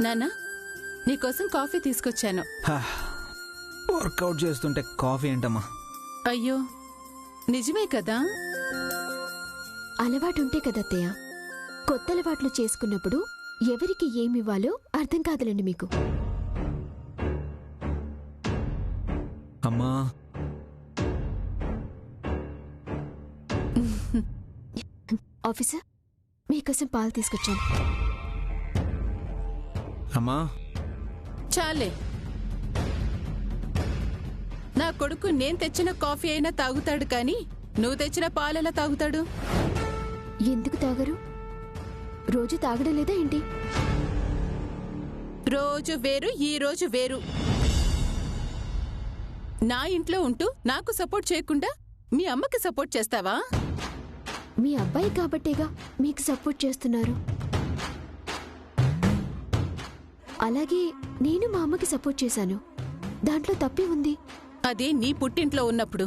నాన్నా, నీకోసం కాఫీ తీసుకొచ్చాను. వర్కౌట్ చేస్తుంటే కాఫీ ఏంటమ్మా? అయ్యో, నిజమే కదా. అలవాటుంటే కదత్తయ్య. కొత్త అలవాట్లు చేసుకున్నప్పుడు ఎవరికి ఏమివ్వాలో అర్థం కాదులండి మీకు. అమ్మా, ఆఫీసర్, మీకోసం పాలు తీసుకొచ్చాను. అమ్మా, చాలే. నా కొడుకు నేను తెచ్చిన కాఫీ అయినా తాగుతాడు, కానీ నువ్వు తెచ్చిన పాలెలా తాగుతాడు? ఎందుకు తాగరు? రోజు తాగడం లేదా ఏంటి? రోజు వేరు, ఈ రోజు వేరు. నా ఇంట్లో ఉంటూ నాకు సపోర్ట్ చేయకుండా మీ అమ్మకి సపోర్ట్ చేస్తావా? మీ అబ్బాయి కాబట్టేగా మీకు సపోర్ట్ చేస్తున్నారు. అలాగే నేను మా అమ్మకి సపోర్ట్ చేశాను. దాంట్లో తప్పే ఉంది. అది నీ పుట్టింట్లో ఉన్నప్పుడు.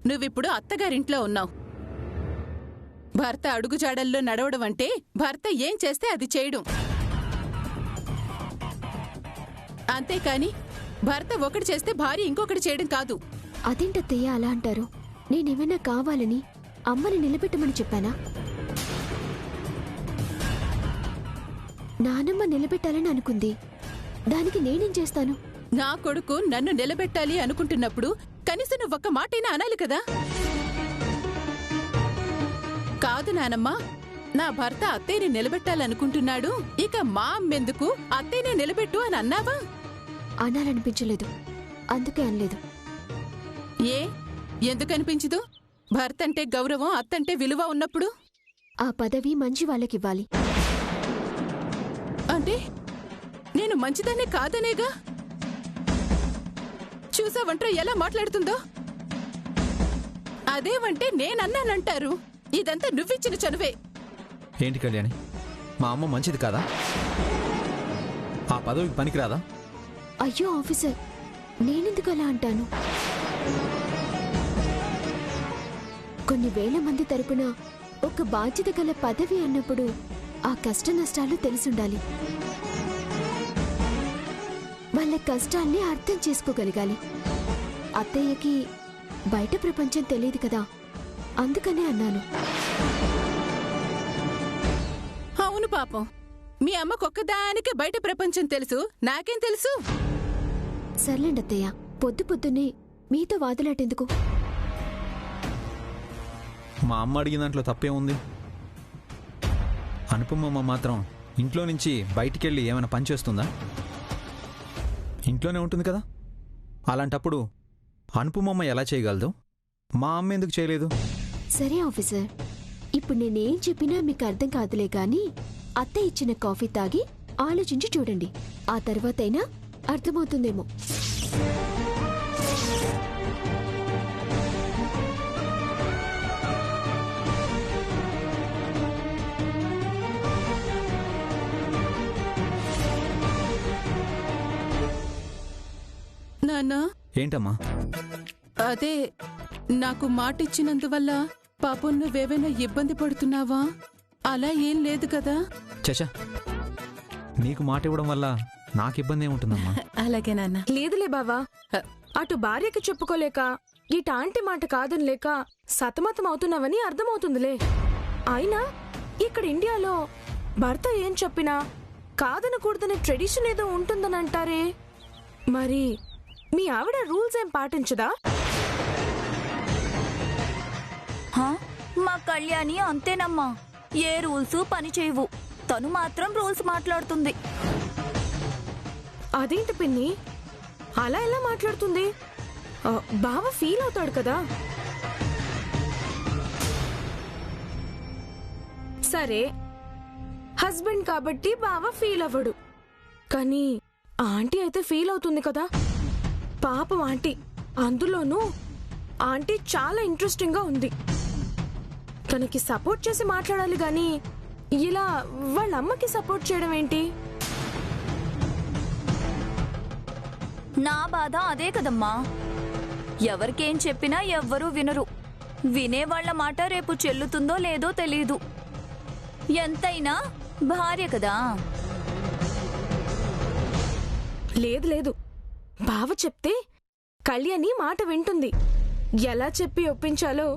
నువ్విప్పుడు అత్తగారింట్లో ఉన్నావు. భర్త అడుగుజాడల్లో నడవడం అంటే భర్త ఏం చేస్తే అది చేయడం. అంతేకాని భర్త ఒకటి చేస్తే భార్య ఇంకొకటి చేయడం కాదు. అదేంటత్తయ్య అలా అంటారు? నేనేమైనా కావాలని అమ్మని నిలబెట్టమని చెప్పానా? నానమ్మ నిలబెట్టాలని అనుకుంది. దానికి నేనేం చేస్తాను? నా కొడుకు నన్ను నిలబెట్టాలి అనుకుంటున్నప్పుడు కనీసం నువ్వు ఒక్క మాటైనా అనాలి కదా. కాదు నానమ్మా, నా భర్త అత్తయ్యని నిలబెట్టాలనుకుంటున్నాడు, ఇక మా అమ్మెందుకు అత్తయ్యనే నిలబెట్టు అని అన్నావా? అనాలనిపించలేదు, అందుకే అనలేదు. ఏ ఎందుకనిపించదు? భర్త అంటే గౌరవం, అత్తంటే విలువ ఉన్నప్పుడు ఆ పదవి మంచి వాళ్ళకివ్వాలి. అంటే నేను మంచిదాన్నే కాదనేగా? చూసావంట్రా ఎలా మాట్లాడుతుందో? అదేవంటే నేనన్నానంటారు. ఇదంతా నువ్విచ్చిన చనువే. ఏంటి కళ్యాణి, మా అమ్మ మంచిది కాదా? ఆ పదవికి పనికిరాదా? అయ్యో ఆఫీసర్, నేనెందుకు అలా అంటాను? కొన్ని వేల మంది తరపున ఒక బాధ్యత గల పదవి అన్నప్పుడు ఆ కష్ట నష్టాలు తెలిసుండాలి. వాళ్ళ కష్టాల్ని అర్థం చేసుకోగలగాలి. అత్తయ్యకి బయట ప్రపంచం తెలియదు కదా, అందుకనే అన్నాను. అవును పాపం, మీ అమ్మకొక్కదానికే బయట ప్రపంచం తెలుసు, నాకేం తెలుసు? సర్లేండి అత్తయ్య, పొద్దు పొద్దున్నే మీతో వాదులాటెందుకు? మా అమ్మ అడిగిన దాంట్లో తప్పే ఉంది. అనుపమమ్మ మాత్రం ఇంట్లో నుంచి బయటికెళ్ళి ఏమైనా పని చేస్తుందా? ఇంట్లోనే ఉంటుంది కదా. అలాంటప్పుడు అనుపమమ్మ ఎలా చేయగలదు? మా అమ్మ ఎందుకు చేయలేదు? సరే ఆఫీసర్, ఇప్పుడు నేనేం చెప్పినా మీకు అర్థం కాదులే గాని అత్త ఇచ్చిన కాఫీ తాగి ఆలోచించి చూడండి. ఆ తర్వాతైనా అర్థమవుతుందేమో. నాన్నా, ఏంటమ్మా? అదే, నాకు మాటిచ్చినందువల్ల పాపం నువ్వేమైనా ఇబ్బంది పడుతున్నావా? అలా ఏం లేదు కదా? చచా, నీకు మాట ఇవ్వడం వల్ల నాకు ఇబ్బంది ఏముంటుందమ్మా? అలాగే నాన్న. లేదులే బావా, అటు భార్యకి చెప్పుకోలేక ఇటు ఆంటీ మాట కాదని లేక సతమతం అవుతున్నావని అర్థమవుతుందిలే. అయినా ఇక్కడ ఇండియాలో భర్త ఏం చెప్పినా కాదనకూడదనే ట్రెడిషన్ ఏదో ఉంటుందని అంటారే, మరి మీ ఆవిడ రూల్స్ ఏం పాటించదా? మా కళ్యాణి అంతేనమ్మా, ఏ రూల్స్ పని చేయవు. తను మాత్రం రూల్స్ మాట్లాడుతుంది. అదేంటి పిన్ని, అలా ఎలా మాట్లాడుతుంది? బావ ఫీల్ అవుతాడు కదా. సరే, హస్బెండ్ కాబట్టి బావ ఫీల్ అవ్వడు, కానీ ఆంటీ అయితే ఫీల్ అవుతుంది కదా. పాపం ఆంటీ, అందులోనూ ఆంటీ చాలా ఇంట్రెస్టింగ్ గా ఉంది. తనకి సపోర్ట్ చేసి మాట్లాడాలి గాని ఇలా వాళ్ళ అమ్మకి సపోర్ట్ చేయడం ఏంటి? నా బాధ అదే కదమ్మా. ఎవరికేం చెప్పినా ఎవ్వరూ వినరు. వినేవాళ్ల మాట రేపు చెల్లుతుందో లేదో తెలీదు. ఎంతైనా భార్య కదా. లేదు లేదు, బావ చెప్తే కళ్యాణి మాట వింటుంది. ఎలా చెప్పి ఒప్పించాలో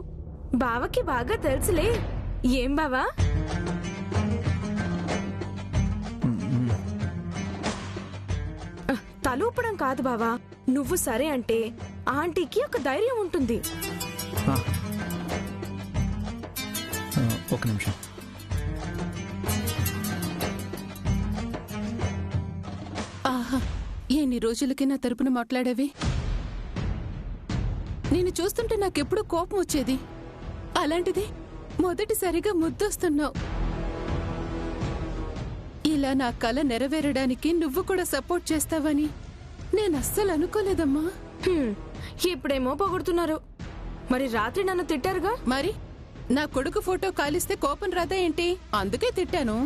బావకి బాగా తెలుసులే. ఏం బావా? తలూపడం కాదు బావా, నువ్వు సరే అంటే ఆంటీకి ఒక ధైర్యం ఉంటుంది. ఒక నిమిషం. ఆహా, ఎన్ని రోజులకి నా తరపున మాట్లాడావి? నేను చూస్తుంటే నాకెప్పుడు కోపం వచ్చేది. అలాంటిది మొదటిసారిగా ముద్దొస్తున్నావు. ఇలా నా కల నెరవేరడానికి నువ్వు కూడా సపోర్ట్ చేస్తావని నేను అస్సలు అనుకోలేదమ్మా. ఇప్పుడేమో పొగుడుతున్నారు, మరి రాత్రి నన్ను తిట్టారుగా. మరి నా కొడుకు ఫోటో కాలిస్తే కోపం రాదా ఏంటి? అందుకే తిట్టాను.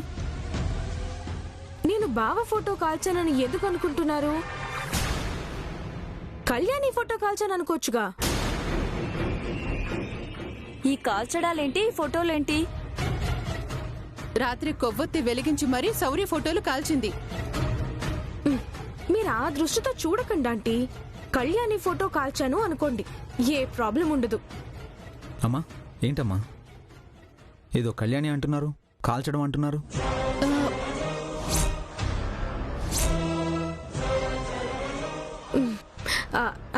నేను బావ ఫోటో కాల్చానని ఎందుకు అనుకుంటున్నారు? కళ్యాణి ఫోటో కాల్చాను అనుకోవచ్చుగా. ఈ కాల్చడాలేంటి, ఈ ఫోటోలేంటి? రాత్రి కొవ్వొత్తి వెలిగించి మరీ శౌర్య ఫోటోలు కాల్చింది. మీరు ఆ దృష్టితో చూడకండి ఆంటీ. కళ్యాణి ఫోటో కాల్చాను అనుకోండి, ఏ ప్రాబ్లం ఉండదు. అమ్మా, ఏంటమ్మా ఏదో కళ్యాణి అంటున్నారు, కాల్చడం అంటున్నారు?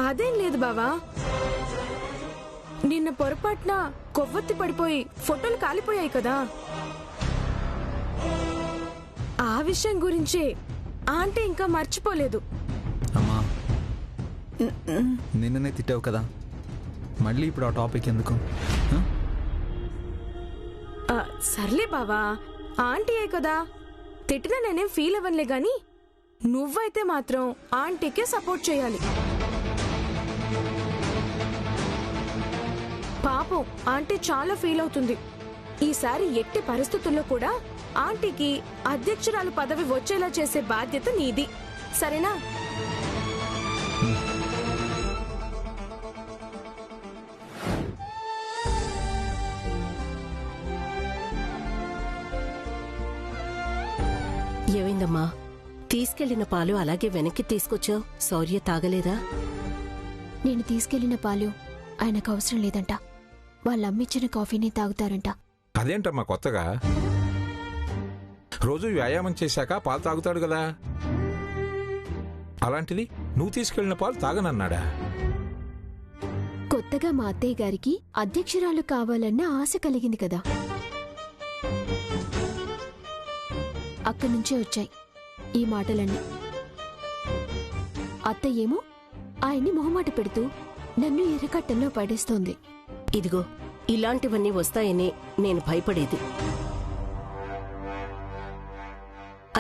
అదేం లేదు బావా, నిన్న పొరపాటున కొవ్వొత్తి పడిపోయి ఫోటోలు కాలిపోయాయి కదా. ఆ విషయం గురించే ఆంటీ ఇంకా మర్చిపోలేదు. అమ్మా, నిన్ననే తిట్టావు కదా, మళ్ళీ ఇప్పుడు ఆ టాపిక్ ఎందుకు? సర్లే బావా, ఆంటీయే కదా, తిట్టినా నేనేం ఫీల్ అవ్వనులే గాని నువ్వైతే మాత్రం ఆంటీకే సపోర్ట్ చేయాలి. పాపం ఆంటీ చాలా ఫీల్ అవుతుంది. ఈసారి ఎట్టి పరిస్థితుల్లో కూడా ఆంటీకి అధ్యక్షురాలు పదవి వచ్చేలా చేసే బాధ్యత నీది, సరేనా? ఏమైందమ్మా? తీసుకెళ్లిన పాలు అలాగే వెనక్కి తీసుకొచ్చావు. శౌర్య తాగలేదా? నేను తీసుకెళ్లిన పాలు ఆయనకు అవసరం లేదంట. వాళ్ళమ్మిచ్చిన కాఫీని తాగుతారంట. అదేంటమ్మా కొత్తగా? రోజు వ్యాయామం చేశాక పాలు తాగుతాడు కదా. అలాంటిది నువ్వు తీసుకెళ్లిన పాలు తాగనన్నాడా? కొత్తగా మా అత్తయ్య గారికి అధ్యక్షురాలు కావాలన్న ఆశ కలిగింది కదా, అక్కడి నుంచే వచ్చాయి ఈ మాటలన్నీ. అత్తయ్యేమో ఆయన్ని మొహమాట పెడుతూ నన్ను ఎర్రకట్టంలో పడేస్తోంది. ఇదిగో ఇలాంటివన్నీ వస్తాయని నేను భయపడేది.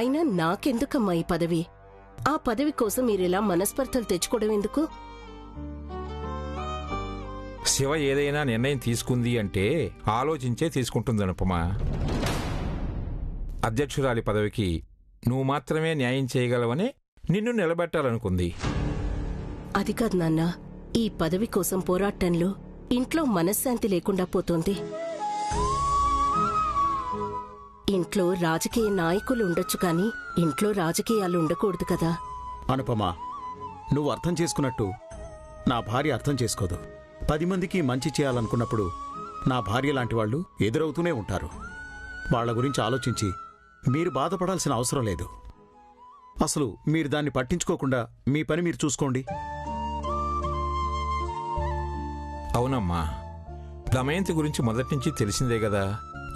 అయినా నాకెందుకమ్మా ఈ పదవి? ఆ పదవి కోసం మీరిలా మనస్పర్ధలు తెచ్చుకోవడం ఎందుకు? శివ ఏదైనా నిర్ణయం తీసుకుంది అంటే ఆలోచించే తీసుకుంటుంది అనుపమా. అధ్యక్షురాలి పదవికి నువ్వు మాత్రమే న్యాయం చేయగలవని నిన్ను నిలబెట్టాలనుకుంది. అది కాదు నాన్న, ఈ పదవి కోసం పోరాటంలో ఇంట్లో మనశ్శాంతి లేకుండా పోతోంది. ఇంట్లో రాజకీయ నాయకులు ఉండొచ్చు కానీ ఇంట్లో రాజకీయాలు ఉండకూడదు కదా. అనుపమా, నువ్వు అర్థం చేసుకున్నట్టు నా భార్య అర్థం చేసుకోదు. 10 మందికి మంచి చేయాలనుకున్నప్పుడు నా భార్య లాంటి వాళ్ళు ఎదురవుతూనే ఉంటారు. వాళ్ల గురించి ఆలోచించి మీరు బాధపడాల్సిన అవసరం లేదు. అసలు మీరు దాన్ని పట్టించుకోకుండా మీ పని మీరు చూసుకోండి. అవునమ్మా, దమయంతి గురించి మొదటి నుంచి తెలిసిందే కదా.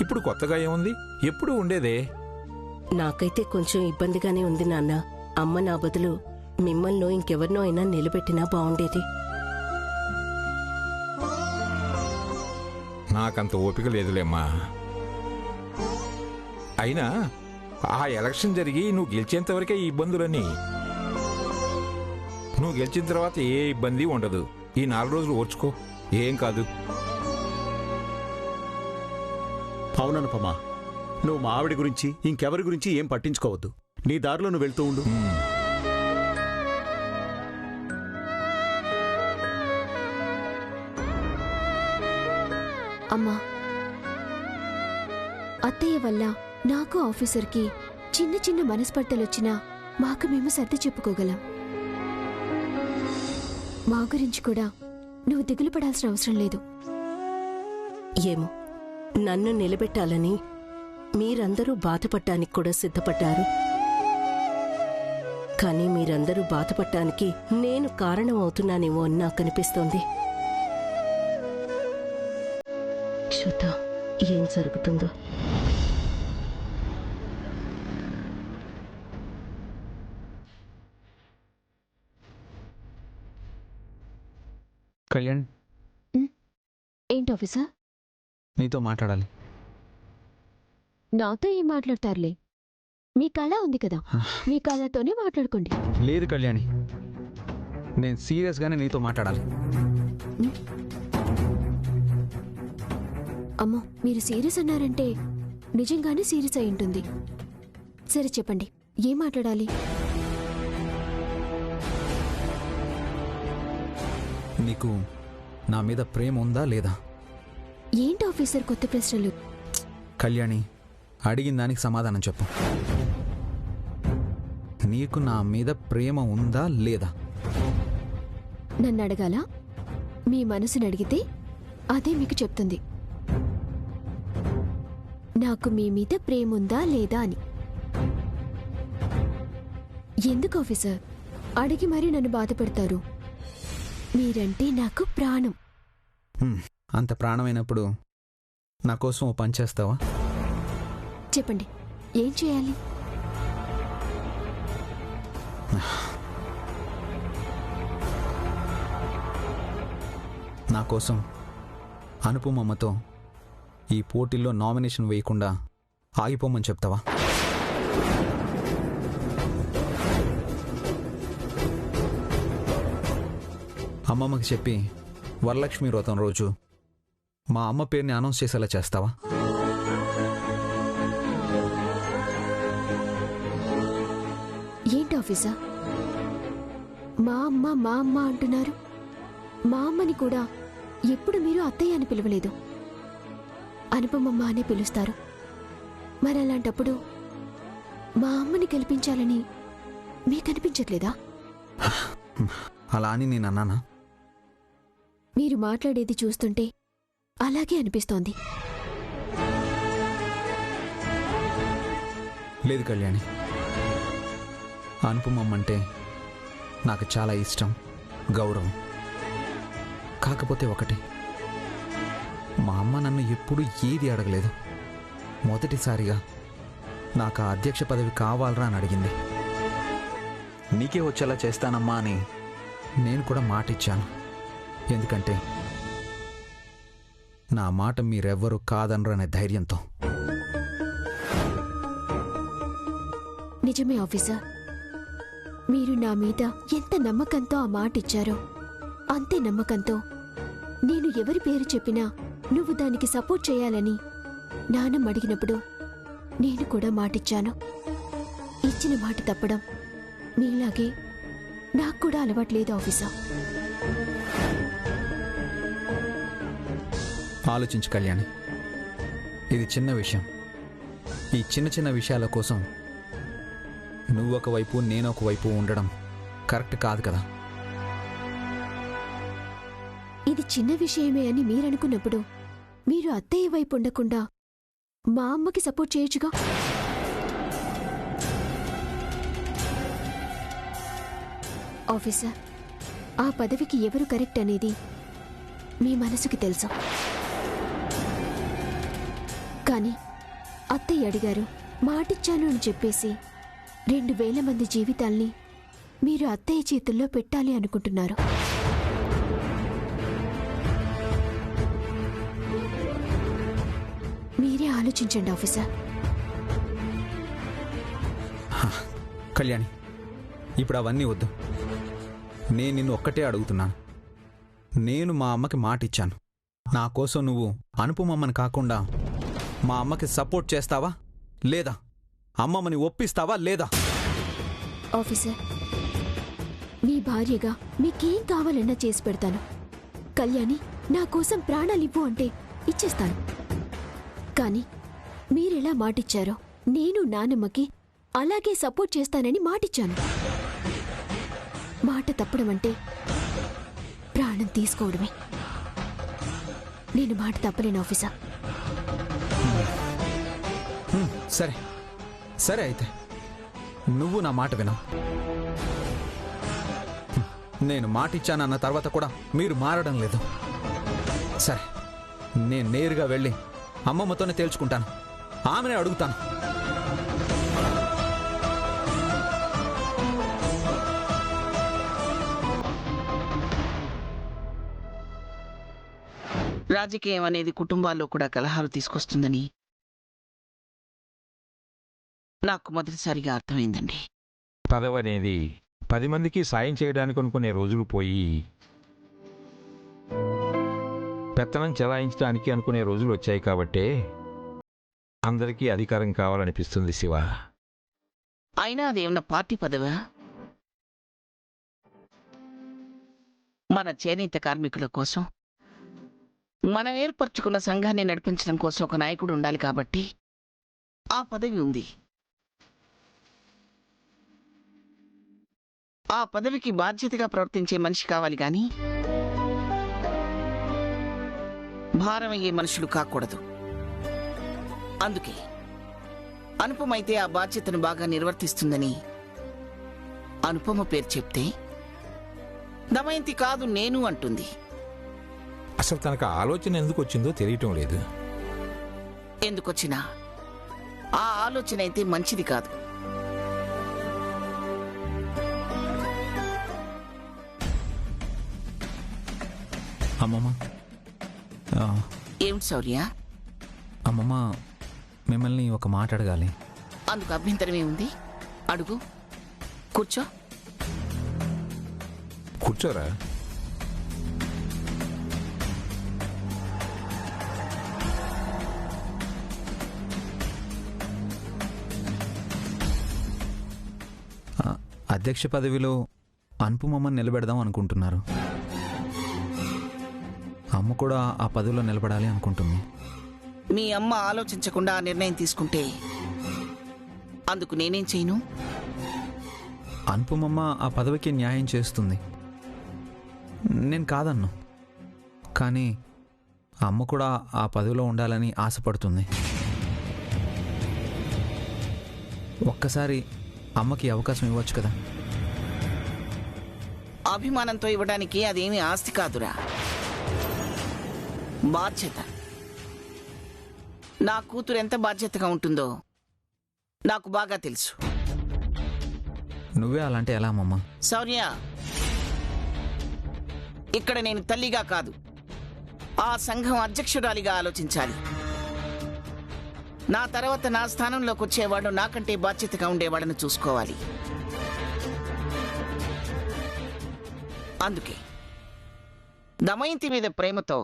ఇప్పుడు కొత్తగా ఏముంది? ఎప్పుడూ ఉండేదే. నాకైతే కొంచెం ఇబ్బందిగానే ఉంది నాన్న. అమ్మ నా బదులు మిమ్మల్నో ఇంకెవరినో అయినా నిలబెట్టినా బాగుండేది. నాకంత ఓపిక లేదులేమ్మా. అయినా ఆ ఎలక్షన్ జరిగి నువ్వు గెలిచేంతవరకే ఈ ఇబ్బందులన్నీ. నువ్వు గెలిచిన తర్వాత ఏ ఇబ్బంది ఉండదు. ఈ 4 రోజులు ఓర్చుకో, ఏం కాదు. అవుననుపమా, నువ్వు మా ఆవిడ గురించి ఇంకెవరి గురించి ఏం పట్టించుకోవద్దు. నీ దారిలో నువ్వు వెళ్తూ ఉండు. అమ్మా, అత్తయ్య వల్ల నాకు ఆఫీసర్కి చిన్న చిన్న మనస్పర్ధలొచ్చినా మాకు మేము సర్ది చెప్పుకోగలం. మా గురించి కూడా నువ్వు దిగులు పడాల్సిన అవసరం లేదు. ఏమో, నన్ను నిలబెట్టాలని మీరందరూ బాధపడటానికి కూడా సిద్ధపడ్డారు. కానీ మీరందరూ బాధపడటానికి నేను కారణం అవుతున్నానేమో అని నాకు అనిపిస్తోంది. చూద్దాం ఏం జరుగుతుందో. కళ్యాణ్, ఏంటి ఆఫీసర్? నీతో మాట్లాడాలి. నాతో ఏం మాట్లాడతారులే, మీ కళ ఉంది కదా, మీ కళతోనే మాట్లాడుకోండి. లేదు కళ్యాణి, నేను సీరియస్గానే నీతో మాట్లాడాలి. అమ్మో, మీరు సీరియస్ అన్నారంటే నిజంగానే సీరియస్ అయి ఉంటుంది. సరే చెప్పండి, ఏం మాట్లాడాలి? నీకు నా మీద ప్రేమ ఉందా లేదా? ఏంటి ఆఫీసర్ కొత్త ప్రశ్నలు? కళ్యాణి, అడిగిన దానికి సమాధానం చెప్పు. నీకు నా మీద ప్రేమ ఉందా లేదా? నన్ను అడగాల? మీ మనసుని అడిగితే అదే మీకు చెప్తుంది నాకు మీ మీద ప్రేమ ఉందా లేదా అని. ఎందుకు ఆఫీసర్ అడిగి మరీ నన్ను బాధపెడతారు? మీరంటే నాకు ప్రాణం. అంత ప్రాణమైనప్పుడు నా కోసం ఓ పని చేస్తావా? చెప్పండి, ఏం చేయాలి? నా కోసం అనుపమమ్మతో ఈ పోటీల్లో నామినేషన్ వేయకుండా ఆగిపోమని చెప్తావా? అమ్మమ్మకి చెప్పి వరలక్ష్మి వ్రతం రోజు మా అమ్మ పేరుని అనౌన్స్ చేసేలా చేస్తావా? ఏంటి ఆఫీసర్ మా అమ్మ అంటున్నారు? మా అమ్మని కూడా ఎప్పుడు మీరు అత్తయ్య అని పిలవలేదు, అనుపమమ్మ అనే పిలుస్తారు. మరి అలాంటప్పుడు మా అమ్మని గెలిపించాలని మీకనిపించట్లేదా? అలా అని నేను అన్నానా? మీరు మాట్లాడేది చూస్తుంటే అలాగే అనిపిస్తోంది. లేదు కళ్యాణి, అనుపమమ్మ అంటే నాకు చాలా ఇష్టం, గౌరవం. కాకపోతే ఒకటి, మా అమ్మ నన్ను ఎప్పుడూ ఏది అడగలేదు. మొదటిసారిగా నాకు ఆ అధ్యక్ష పదవి కావాలరా అని అడిగింది. నీకే వచ్చేలా చేస్తానమ్మా అని నేను కూడా మాట ఇచ్చాను. ఎందుకంటే నా మాట మీరెవ్వరూ కాదనరు అనే ధైర్యంతో. నిజమే ఆఫీసర్, మీరు నా మీద ఎంత నమ్మకంతో ఆ మాట ఇచ్చారో అంతే నమ్మకంతో నేను ఎవరి పేరు చెప్పినా నువ్వు దానికి సపోర్ట్ చేయాలని నాన్నమ్మ అడిగినప్పుడు నేను కూడా మాటిచ్చాను. ఇచ్చిన మాట తప్పడం మీలాగే నాకు కూడా అలవాట్లేదు ఆఫీసర్. ఆలోచించు కళ్యాణి, ఇది చిన్న విషయం. ఈ చిన్న చిన్న విషయాల కోసం నువ్వు ఒకవైపు నేను ఒకవైపు ఉండడం కరెక్ట్ కాదు కదా. ఇది చిన్న విషయమే అని మీరనుకున్నప్పుడు మీరు అత్తయ్య వైపు ఉండకుండా మా అమ్మకి సపోర్ట్ చేయొచ్చుగా. ఆఫీసర్, ఆ పదవికి ఎవరు కరెక్ట్ అనేది మీ మనసుకి తెలుసు. కానీ అత్తయ్య అడిగారు, మాటిచ్చాను అని చెప్పేసి 2000 మంది జీవితాల్ని మీరు అత్తయ్య చేతుల్లో పెట్టాలి అనుకుంటున్నారు. మీరే ఆలోచించండి ఆఫీసర్. కళ్యాణి, ఇప్పుడు అవన్నీ వద్దు. నేను నిన్ను ఒక్కటే అడుగుతున్నాను. నేను మా అమ్మకి మాట ఇచ్చాను. నా కోసం నువ్వు అనుపమమ్మని కాకుండా మా అమ్మకి సపోర్ట్ చేస్తావా లేదా? అమ్మమ్మని ఒప్పిస్తావా లేదా? ఆఫీసర్, మీ భార్యగా మీకేం కావాలన్నా చేసి పెడతాను. కళ్యాణి నా కోసం ప్రాణాలివ్వు అంటే ఇచ్చేస్తాను. కానీ మీరెలా మాటిచ్చారో నేను నానమ్మకి అలాగే సపోర్ట్ చేస్తానని మాటిచ్చాను. మాట తప్పడం అంటే ప్రాణం తీసుకోవడమే. నేను మాట తప్పలేను ఆఫీసర్. సరే సరే, అయితే నువ్వు నా మాట వినవు. నేను మాట ఇచ్చానన్న తర్వాత కూడా మీరు మారడం లేదు. సరే, నేను నేరుగా వెళ్ళి అమ్మమ్మతోనే తేల్చుకుంటాను. ఆమెనే అడుగుతాను. రాజకీయం అనేది కుటుంబాల్లో కూడా కలహాలు తీసుకొస్తుందని నాకు మొదటిసారిగా అర్థమైందండి. పదవి అనేది 10 మందికి సాయం చేయడానికి అనుకునే రోజులు పోయి పెత్తనం చెలాయించడానికి అనుకునే రోజులు వచ్చాయి. కాబట్టే అందరికీ అధికారం కావాలనిపిస్తుంది శివ. అయినా అదేమన్నా పార్టీ పదవా? మన చేనేత కార్మికుల కోసం, మనం ఏర్పరచుకున్న సంఘాన్ని నడిపించడం కోసం ఒక నాయకుడు ఉండాలి కాబట్టి ఆ పదవి ఉంది. ఆ పదవికి బాధ్యతగా ప్రవర్తించే మనిషి కావాలి కానీ భారమయ్యే మనుషులు కాకూడదు. అందుకే అనుపమైతే ఆ బాధ్యతను బాగా నిర్వర్తిస్తుందని అనుపమ పేరు చెప్తే దమయంతి కాదు నేను అంటుంది. అసలు తనకు ఆలోచన ఎందుకు వచ్చిందో తెలియటం లేదు. ఎందుకొచ్చినా ఆ ఆలోచన అయితే మంచిది కాదు. అమ్మమ్మ, ఏమిటి శౌర్య? అమ్మమ్మ, మిమ్మల్ని ఒక మాట అడగాలి. అందుకు అభ్యంతరం ఏముంది? అడుగు, కూర్చో. కూర్చోరా. అధ్యక్ష పదవిలో అనుపమమ్మని నిలబెడదాం అనుకుంటున్నారు. అమ్మ కూడా ఆ పదవిలో నిలబడాలి అనుకుంటుంది. మీ అమ్మ ఆలోచించకుండా ఆ నిర్ణయం తీసుకుంటే అందుకు నేనేం చేయను? అనుపమమ్మ ఆ పదవికి న్యాయం చేస్తుంది, నేను కాదన్ను. కానీ అమ్మ కూడా ఆ పదవిలో ఉండాలని ఆశపడుతుంది. ఒక్కసారి అమ్మకి అవకాశం ఇవ్వచ్చు కదా. అభిమానంతో ఇవ్వడానికి అదేమీ ఆస్తి కాదురా, బాధ్యత. నా కూతురు ఎంత బాధ్యతగా ఉంటుందో నాకు బాగా తెలుసు. నువ్వే అలాంటి ఎలా అమ్మమ్మ? శౌర్య, ఇక్కడ నేను తల్లిగా కాదు, ఆ సంఘం అధ్యక్షురాలిగా ఆలోచించాలి. నా తర్వాత నా స్థానంలోకి వచ్చేవాడు నాకంటే బాధ్యతగా ఉండేవాడని చూసుకోవాలి. అందుకే దమయంతి మీద ప్రేమతో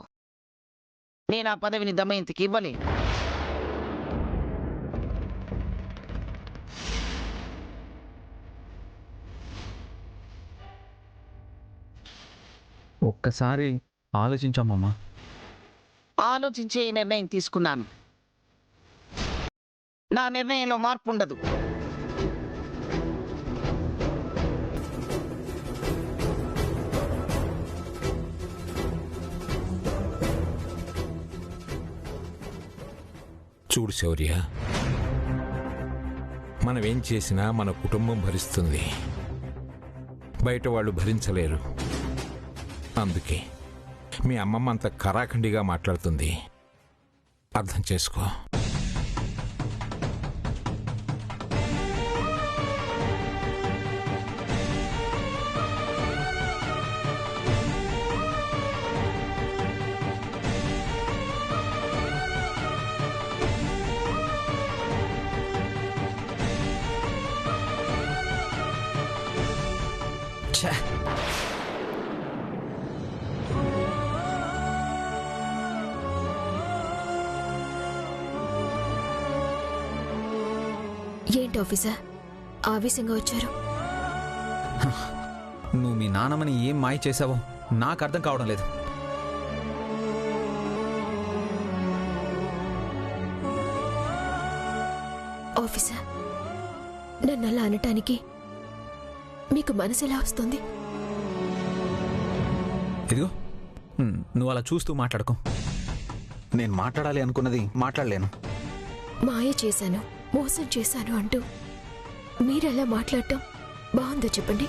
నేను ఆ పదవిని దమయంతికి ఇవ్వలేను. ఒక్కసారి ఆలోచించమ్మమ్మా. ఆలోచించే ఈ నిర్ణయం తీసుకున్నాను. నా నిర్ణయంలో మార్పు ఉండదు. చూడు శౌర్య, మనం ఏం చేసినా మన కుటుంబం భరిస్తుంది, బయట వాళ్ళు భరించలేరు. అందుకే మీ అమ్మమ్మ అంత కరాఖండిగా మాట్లాడుతుంది. అర్థం చేసుకో. ఏంటి ఆఫీసర్ ఆవేశంగా వచ్చారు? నువ్వు మీ నాన్నమ్మని ఏం మాయ చేశావో నాకు అర్థం కావడం లేదు. ఆఫీసర్, నన్ను అలా అనటానికి మీకు మనసు ఎలా వస్తుంది? ఇదిగో నువ్వు అలా చూస్తూ మాట్లాడుకో. నేను మాట్లాడాలి అనుకున్నది మాట్లాడలేను. మాయ చేశాను, మోసం చేశాను అంటూ మీరెలా మాట్లాడటం బాగుందో చెప్పండి.